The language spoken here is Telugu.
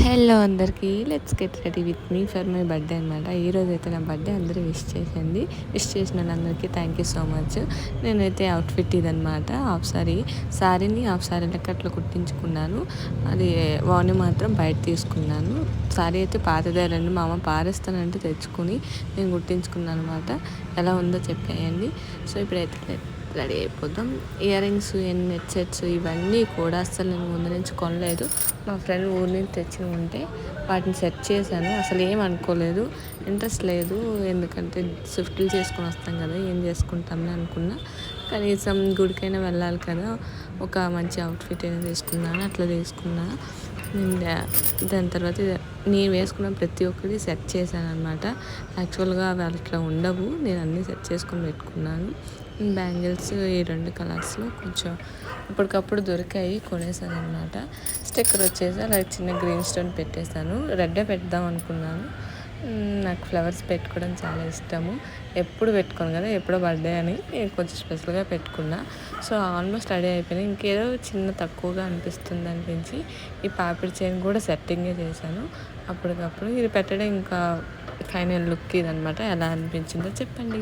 హలో అందరికీ let's get ready with me for my birthday అనమాట. ఈరోజు అయితే నా బర్త్డే అందరూ చేయండి. విష్ చేసిన వాళ్ళందరికీ థ్యాంక్ యూ సో మచ్. నేనైతే అవుట్ఫిట్ ఇదనమాట. శారీని హాఫ్ శారీ లెక్క అట్లా కుట్టించుకున్నాను. అది వాణి మాత్రం బయట తీసుకున్నాను. శారీ అయితే పాతదేనండి, మా అమ్మ పారేస్తానంటే తెచ్చుకొని నేను కుట్టించుకున్నాను అనమాట. ఎలా ఉందో చెప్పేయండి. సో ఇప్పుడైతే రెడీ అయిపోదాం. ఇయర్ రింగ్స్, నెట్ సెట్స్ ఇవన్నీ కూడా అస్సలు నేను ముందు నుంచి కొనలేదు. మా ఫ్రెండ్ ఊరి నుంచి తెచ్చి ఉంటే వాటిని సెట్ చేశాను. అసలు ఏం అనుకోలేదు, ఇంట్రెస్ట్ లేదు. ఎందుకంటే స్విఫ్ట్లు చేసుకొని వస్తాం కదా, ఏం చేసుకుంటామని అనుకున్నా. కనీసం గుడికైనా వెళ్ళాలి కదా, ఒక మంచి అవుట్ఫిట్ అయినా తీసుకున్నాను. అట్లా తీసుకున్నాను. దాని తర్వాత నేను వేసుకున్న ప్రతి ఒక్కటి సెట్ చేశాను అనమాట. యాక్చువల్గా అవి అట్లా ఉండవు, నేను అన్నీ సెట్ చేసుకొని పెట్టుకున్నాను. బ్యాంగిల్స్ ఈ 2 కలర్స్లో కొంచెం అప్పటికప్పుడు దొరికాయి, కొనేసాను అనమాట. స్టిక్కర్ వచ్చేసి అలా చిన్న గ్రీన్ స్టోన్ పెట్టేశాను. రెడ్డే పెడదాం అనుకున్నాను. నాకు ఫ్లవర్స్ పెట్టుకోవడం చాలా ఇష్టము. ఎప్పుడు పెట్టుకోను కదా, ఎప్పుడో బర్త్డే అని కొంచెం స్పెషల్గా పెట్టుకున్నా. సో ఆల్మోస్ట్ రెడీ అయిపోయినాయి. ఇంకేదో చిన్న తక్కువగా అనిపించి ఈ పాపిడి చైన్ కూడా సెట్టింగే చేశాను అప్పటికప్పుడు. ఇది పెట్టడం ఇంకా ఫైనల్ లుక్ ఇదనమాట. ఎలా అనిపించిందో చెప్పండి.